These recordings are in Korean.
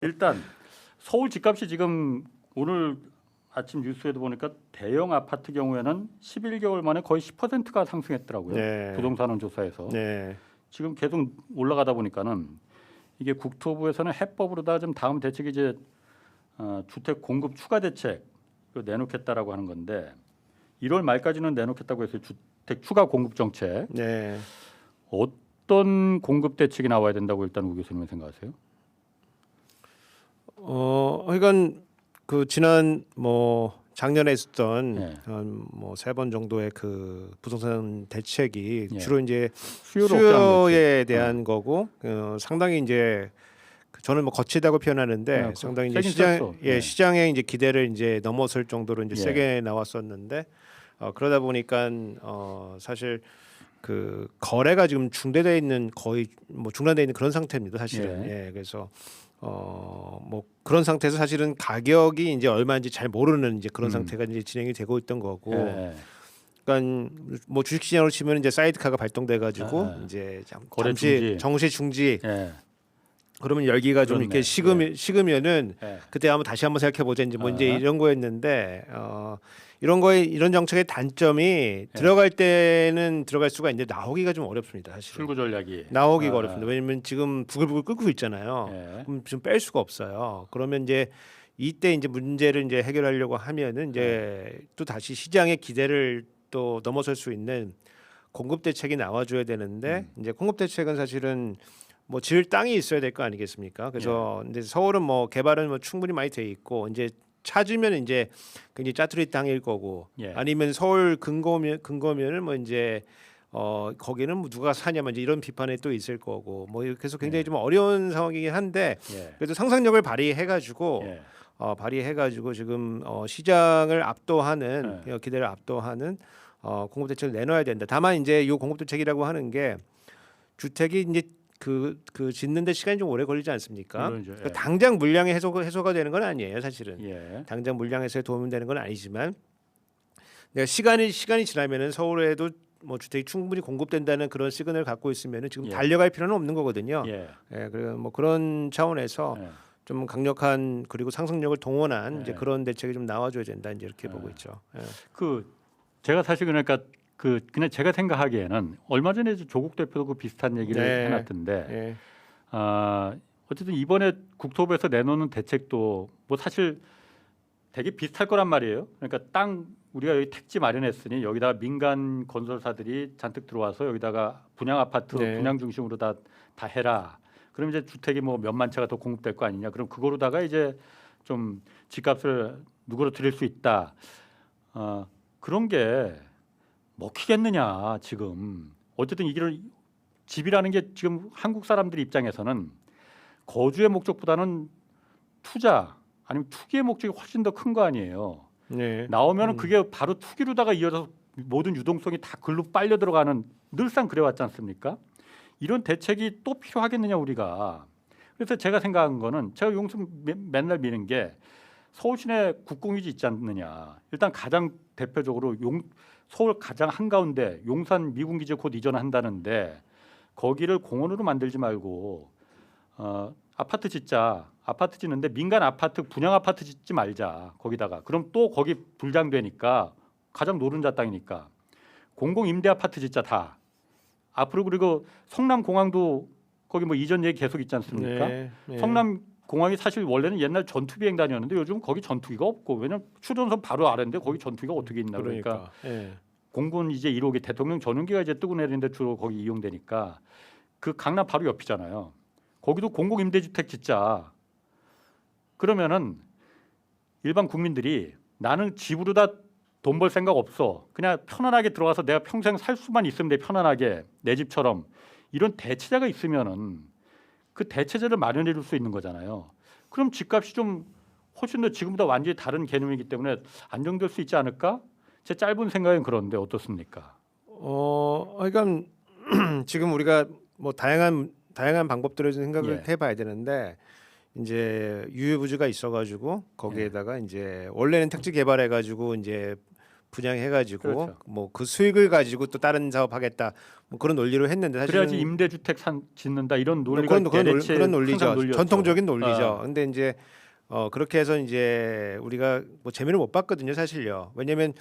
일단 서울 집값이 지금 오늘 아침 뉴스에도 보니까 대형 아파트 경우에는 11개월 만에 거의 10%가 상승했더라고요. 네. 부동산 조사에서. 네. 지금 계속 올라가다 보니까는 이게 국토부에서는 해법으로다 좀 다음 대책이 이제 주택 공급 추가 대책 내놓겠다라고 하는 건데 1월 말까지는 내놓겠다고 해서 주택 추가 공급 정책 네. 어떤 공급 대책이 나와야 된다고 일단 우 교수님은 생각하세요? 그러니까 그 지난 작년에 있었던 예. 뭐 3번 정도의 그 부동산 대책이 예. 주로 이제 수요를 억제하는 수요에 거지. 대한 거고 상당히 이제 저는 뭐 거치다고 표현하는데 상당히 이제 세긴 셌어. 예. 시장의 이제 기대를 이제 넘어설 정도로 이제 예. 세게 나왔었는데 그러다 보니까 사실 그 거래가 지금 중단돼 있는 거의 뭐 중단돼 있는 그런 상태입니다 사실은. 예. 그래서 뭐 그런 상태에서 사실은 가격이 이제 얼마인지 잘 모르는 이제 그런 상태가 이제 진행이 되고 있던 거고. 예. 그러니까 뭐 주식시장으로 치면 이제 사이드카가 발동돼 가지고 예. 이제 거래 잠시 정시 중지. 예. 그러면 열기가 좀 그렇네. 이렇게 식으면은 예. 그때 한번 다시 한번 생각해 보자 이제 뭐 이제 아. 이런 거였는데 이런 정책의 단점이 들어갈 때는 들어갈 수가 있는데 나오기가 좀 어렵습니다 사실. 출구 전략이 나오기가 어렵습니다. 왜냐면 지금 부글부글 끓고 있잖아요. 예. 그럼 지금 뺄 수가 없어요. 그러면 이제 이때 이제 문제를 이제 해결하려고 하면은 이제 또 다시 시장의 기대를 또 넘어설 수 있는 공급 대책이 나와줘야 되는데 이제 공급 대책은 사실은 뭐 지을 땅이 있어야 될 거 아니겠습니까? 그래서 근데 서울은 뭐 개발은 뭐 충분히 많이 돼 있고 이제 찾으면 이제 굉장히 짜투리 땅일 거고 예. 아니면 서울 근거면은 뭐 이제 거기는 뭐 누가 사냐면 이제 이런 비판이 또 있을 거고 뭐 이렇게 해서 굉장히 좀 어려운 상황이긴 한데 예. 그래도 상상력을 발휘해가지고 예. 발휘해가지고 지금 시장을 압도하는 기대를 압도하는 공급 대책을 내놔야 된다. 다만 이제 이 공급 대책이라고 하는 게 주택이 이제 그 짓는데 시간이 좀 오래 걸리지 않습니까? 물론이죠. 예. 그러니까 당장 물량의 해소가 되는 건 아니에요, 사실은. 예. 당장 물량 해소에 도움이 되는 건 아니지만 내가 시간이 지나면은 서울에도 뭐 주택이 충분히 공급된다는 그런 시그널을 갖고 있으면은 지금 예. 달려갈 필요는 없는 거거든요. 예. 그리고 뭐 그런 차원에서 예. 좀 강력한 그리고 상상력을 동원한 이제 예. 그런 대책이 좀 나와줘야 된다 이제 이렇게 보고 있죠. 그 제가 사실 그러니까 그냥 제가 생각하기에는 얼마 전에 조국 대표도 그 비슷한 얘기를 네. 해놨던데 예. 어쨌든 이번에 국토부에서 내놓는 대책도 뭐 사실 되게 비슷할 거란 말이에요. 그러니까 땅 우리가 여기 택지 마련했으니 여기다가 민간 건설사들이 잔뜩 들어와서 여기다가 분양 아파트 분양 중심으로 다 해라. 그럼 이제 주택이 뭐 몇만 채가 더 공급될 거 아니냐. 그럼 그거로다가 이제 좀 집값을 누그러뜨릴 수 있다. 그런 게 먹히겠느냐 지금. 어쨌든 이게 집이라는 게 지금 한국 사람들 입장에서는 거주의 목적보다는 투자 아니면 투기의 목적이 훨씬 더 큰 거 아니에요. 네. 나오면 그게 바로 투기로다가 이어서 모든 유동성이 다 글로 빨려 들어가는 늘상 그래왔지 않습니까? 이런 대책이 또 필요하겠느냐 우리가. 그래서 제가 생각한 거는 제가 용서 맨날 미는 게 서울 시내 국공유지 있지 않느냐. 일단 가장 대표적으로 서울 가장 한가운데 용산 미군기지 곧 이전한다는데 거기를 공원으로 만들지 말고 아파트 짓자. 아파트 짓는데 민간 아파트 분양 아파트 짓지 말자. 거기다가 그럼 또 거기 불장되니까 가장 노른자 땅이니까 공공 임대 아파트 짓자 다. 앞으로 그리고 성남 공항도 거기 뭐 이전 얘기 계속 있지 않습니까? 네. 성남 공항이 사실 원래는 옛날 전투 비행단이었는데 요즘 거기 전투기가 없고 왜냐면 추전선 바로 아래인데 거기 전투기가 어떻게 있나 그러니까 공군 이제 1호기 대통령 전용기가 이제 뜨고 내리는데 주로 거기 이용되니까 그 강남 바로 옆이잖아요. 거기도 공공 임대주택 짓자. 그러면은 일반 국민들이 나는 집으로 다 돈 벌 생각 없어. 그냥 편안하게 들어가서 내가 평생 살 수만 있으면 돼. 편안하게 내 집처럼 이런 대체자가 있으면은 그 대체자를 마련해 줄 수 있는 거잖아요. 그럼 집값이 좀 훨씬 더 지금보다 완전히 다른 개념이기 때문에 안정될 수 있지 않을까? 제 짧은 생각은 그런데 어떻습니까? 그러니까 지금 우리가 뭐 다양한 방법들을 좀 생각을 해봐야 되는데 이제 유휴부지가 있어가지고 거기에다가 이제 원래는 택지 개발해가지고 이제 분양해가지고 그렇죠. 뭐 그 수익을 가지고 또 다른 사업하겠다 뭐 그런 논리로 했는데 사실은 그래야지 임대주택 짓는다 이런 뭐 논리가 LH의 그런 논리죠. 항상 논리였죠. 전통적인 논리죠. 아, 근데 이제 그렇게 해서 이제 우리가 뭐 재미를 못 봤거든요, 사실요. 왜냐면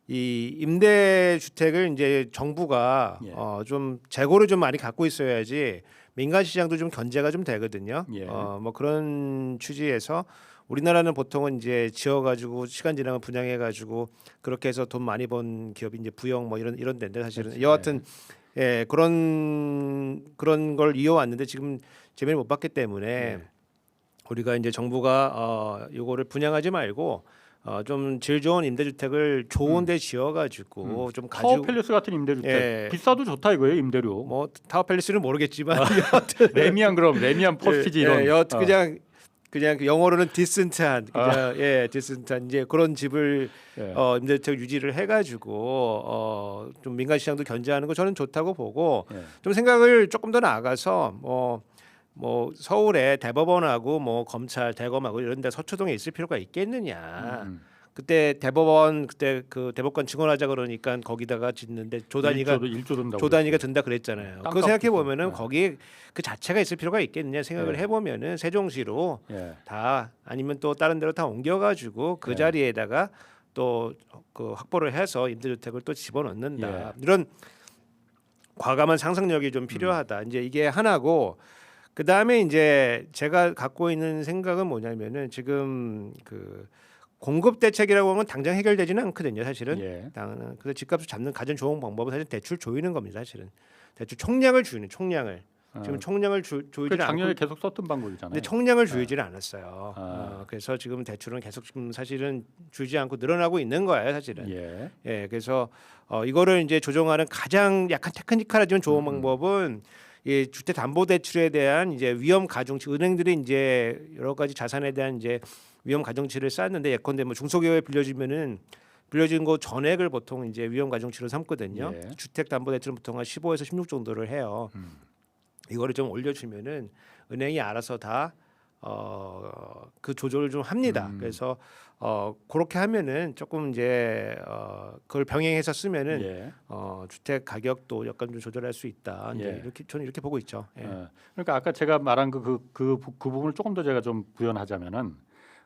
이 임대 주택을 이제 정부가 예. 좀 재고를 좀 많이 갖고 있어야지 민간 시장도 좀 견제가 좀 되거든요. 예. 뭐 그런 취지에서 우리나라는 보통은 이제 지어가지고 시간 지나면 분양해가지고 그렇게 해서 돈 많이 번 기업이 이제 부영 뭐 이런 데인데 사실은 그렇지. 여하튼 예 그런 걸 이어왔는데 지금 재미를 못 봤기 때문에 예. 우리가 이제 정부가 요거를 분양하지 말고 좀 질 좋은 임대주택을 좋은데 지어가지고 좀 타워 가지고 팰리스 같은 임대주택 예. 비싸도 좋다 이거예요 임대료. 뭐 타워 팰리스는 모르겠지만 레미안 그럼 레미안 퍼스티지 이런. 여하튼 그냥 그 영어로는 디센트한 그냥 디센트한 이제 그런 집을 예. 임대주택 유지를 해가지고 좀 민간 시장도 견제하는 거 저는 좋다고 보고 예. 좀 생각을 조금 더 나아가서 뭐 서울에 대법원하고 뭐 검찰 대검하고 이런 데 서초동에 있을 필요가 있겠느냐. 그때 그 대법관 증언하자 그러니까 거기다가 짓는데 조 단위가 1조 든다고. 조 단위가 든다 그랬잖아요. 그거 땅값 생각해 보면은 비싸. 거기에 그 자체가 있을 필요가 있겠느냐 생각을 예. 해보면은 세종시로 예. 다 아니면 또 다른 데로 다 옮겨가지고 그 예. 자리에다가 또 그 확보를 해서 임대주택을 또 집어넣는다. 예. 이런 과감한 상상력이 좀 필요하다. 이제 이게 하나고 그 다음에 이제 제가 갖고 있는 생각은 뭐냐면은 지금 그 공급 대책이라고 하는 건 당장 해결되지는 않거든요, 사실은. 예. 그래서 집값을 잡는 가장 좋은 방법은 사실 대출 조이는 겁니다, 사실은. 대출 총량을 조이는 총량을. 지금 총량을 그 조이지 작년에 않고. 계속 썼던 방법이잖아요. 근데 총량을 조이지는 않았어요. 아. 그래서 지금 대출은 계속 지금 사실은 줄지 않고 늘어나고 있는 거예요, 사실은. 예. 그래서 이거를 이제 조정하는 가장 약간 테크니컬하지만 좋은 방법은 이 주택담보대출에 대한 이제 위험 가중치 은행들이 이제 여러 가지 자산에 대한 이제 위험 가중치를 쌓는데 예컨대 뭐 중소기업에 빌려진 거 전액을 보통 이제 위험 가중치로 삼거든요. 예. 주택담보대출은 보통 한 15에서 16 정도를 해요. 이거를 좀 올려주면은 은행이 알아서 다 그 조절을 좀 합니다. 그래서 그렇게 하면은 조금 이제 그걸 병행해서 쓰면은 예. 주택 가격도 약간 좀 조절할 수 있다. 이제 예. 이렇게 저는 이렇게 보고 있죠. 예. 그러니까 아까 제가 말한 그 부분을 조금 더 제가 좀 부연하자면은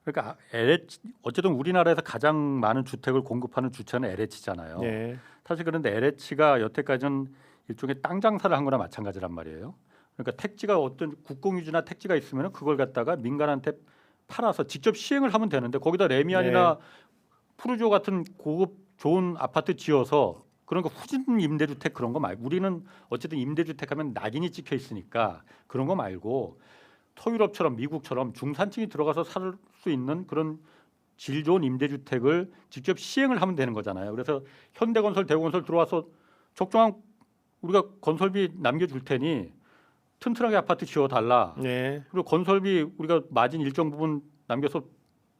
그러니까 LH 어쨌든 우리나라에서 가장 많은 주택을 공급하는 주체는 LH잖아요. 네. 사실 그런데 LH가 여태까지는 일종의 땅 장사를 한 거나 마찬가지란 말이에요. 그러니까 택지가 어떤 국공유지나 택지가 있으면 그걸 갖다가 민간한테 팔아서 직접 시행을 하면 되는데 거기다 레미안이나 푸르조 같은 고급 좋은 아파트 지어서 그런 거 후진 임대주택 그런 거 말고 우리는 어쨌든 임대주택 하면 낙인이 찍혀 있으니까 그런 거 말고 서유럽처럼 미국처럼 중산층이 들어가서 살 수 있는 그런 질 좋은 임대주택을 직접 시행을 하면 되는 거잖아요. 그래서 현대건설, 대우건설 들어와서 적정한 우리가 건설비 남겨줄 테니 튼튼하게 아파트 지어달라. 네. 그리고 건설비 우리가 마진 일정 부분 남겨서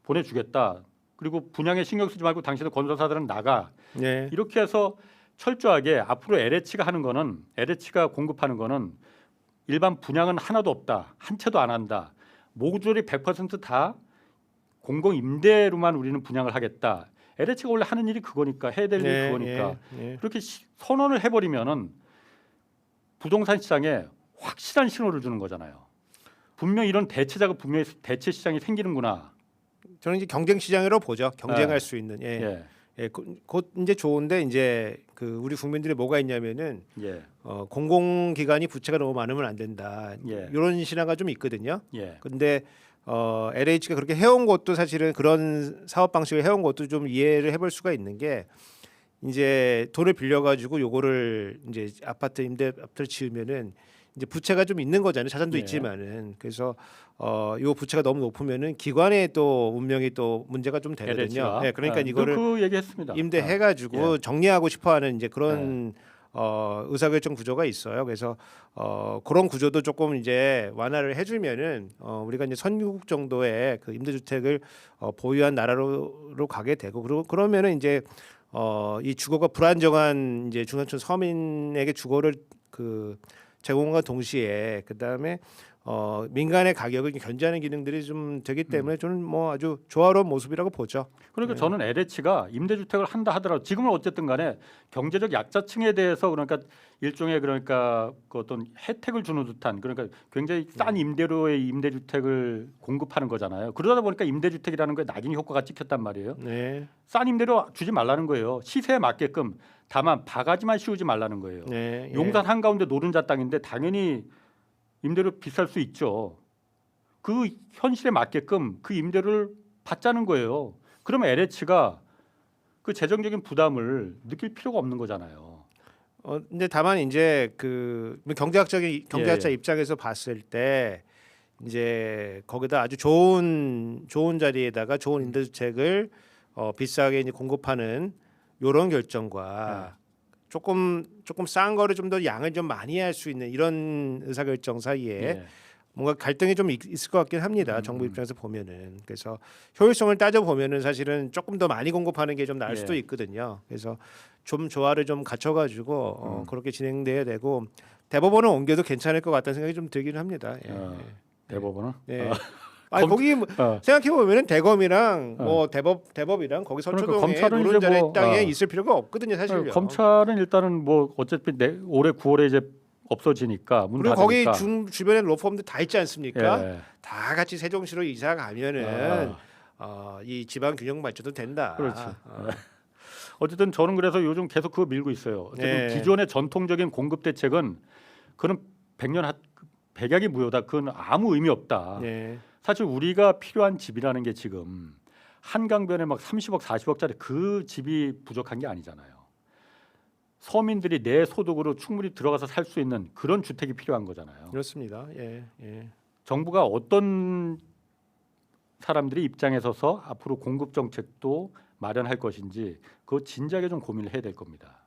보내주겠다. 그리고 분양에 신경 쓰지 말고 당신들 건설사들은 나가. 네. 이렇게 해서 철저하게 앞으로 LH가 공급하는 거는 일반 분양은 하나도 없다. 한 채도 안 한다. 모조리 100%다 공공 임대로만 우리는 분양을 하겠다. LH가 원래 하는 일이 그거니까 해야 될 일이 그거니까 그렇게 선언을 해버리면은 부동산 시장에 확실한 신호를 주는 거잖아요. 분명 이런 대체자가 분명히 대체 시장이 생기는구나. 저는 이제 경쟁 시장으로 보죠. 경쟁할 예. 수 있는. 예. 곧 이제 좋은데 이제 그 우리 국민들이 뭐가 있냐면은 예. 공공기관이 부채가 너무 많으면 안 된다. 예. 이런 신화가 좀 있거든요. 예. 근데 LH가 그렇게 해온 것도 사실은 그런 사업 방식을 해온 것도 좀 이해를 해볼 수가 있는 게 이제 돈을 빌려가지고 요거를 이제 아파트를 지으면은 이제 부채가 좀 있는 거잖아요. 자산도 예. 있지만은 그래서 요 부채가 너무 높으면은 기관의 또 운명이 또 문제가 좀 되거든요. LH가. 네, 그러니까 이거를 그 얘기했습니다. 임대해가지고 정리하고 싶어하는 이제 그런 의사결정 구조가 있어요. 그래서 그런 구조도 조금 이제 완화를 해주면은 우리가 이제 선유국 정도의 그 임대주택을 보유한 나라로 가게 되고 그러면은 이제 이 주거가 불안정한 이제 중산층 서민에게 주거를 그 제공과 동시에 그 다음에 민간의 가격을 견제하는 기능들이 좀 되기 때문에 저는 뭐 아주 조화로운 모습이라고 보죠. 그러니까 네. 저는 LH가 임대주택을 한다 하더라도 지금은 어쨌든 간에 경제적 약자층에 대해서 그러니까 일종의 그러니까 그 어떤 혜택을 주는 듯한 그러니까 굉장히 싼 임대료의 임대주택을 공급하는 거잖아요. 그러다 보니까 임대주택이라는 거에 낙인 효과가 찍혔단 말이에요. 네, 싼 임대료 주지 말라는 거예요. 시세에 맞게끔 다만 바가지만 씌우지 말라는 거예요. 네, 예. 용산 한가운데 노른자 땅인데 당연히 임대료 비쌀 수 있죠. 그 현실에 맞게끔 그 임대료를 받자는 거예요. 그러면 LH가 그 재정적인 부담을 느낄 필요가 없는 거잖아요. 근데 다만 이제 그 경제학자 예. 입장에서 봤을 때 이제 거기다 아주 좋은 자리에다가 좋은 임대주택을 비싸게 이제 공급하는 요런 결정과 조금 싼 거를 좀 더 양을 좀 많이 할 수 있는 이런 의사결정 사이에 예. 뭔가 갈등이 좀 있을 것 같긴 합니다. 정부 입장에서 보면은. 그래서 효율성을 따져 보면은 사실은 조금 더 많이 공급하는 게 좀 나을 수도 예. 있거든요. 그래서 좀 조화를 좀 갖춰가지고 그렇게 진행돼야 되고 대법원을 옮겨도 괜찮을 것 같다는 생각이 좀 들기는 합니다. 예. 대법원은 예. 어. 아니 검- 거기 뭐 어. 생각해 보면은 대검이랑 뭐 대법이랑 거기 그러니까 서초동에 검찰은 이제 노른자리 뭐, 땅에 있을 필요가 없거든요, 사실요. 검찰은 일단은 뭐 어차피 올해 9월에 이제 없어지니까 문 그리고 거기 닫으니까. 주변에 로펌들 다 있지 않습니까? 예. 다 같이 세종시로 이사 가면은 아. 이 지방 균형 맞춰도 된다. 그렇지. 어쨌든 저는 그래서 요즘 계속 그거 밀고 있어요. 어쨌든 네. 기존의 전통적인 공급 대책은 그는 백약이 무효다. 그건 아무 의미 없다. 네. 사실 우리가 필요한 집이라는 게 지금 한강변에 막 30억, 40억짜리 그 집이 부족한 게 아니잖아요. 서민들이 내 소득으로 충분히 들어가서 살 수 있는 그런 주택이 필요한 거잖아요. 그렇습니다. 예. 예. 정부가 어떤 사람들이 입장에 서서 앞으로 공급 정책도 마련할 것인지 그거 진작에 좀 고민을 해야 될 겁니다.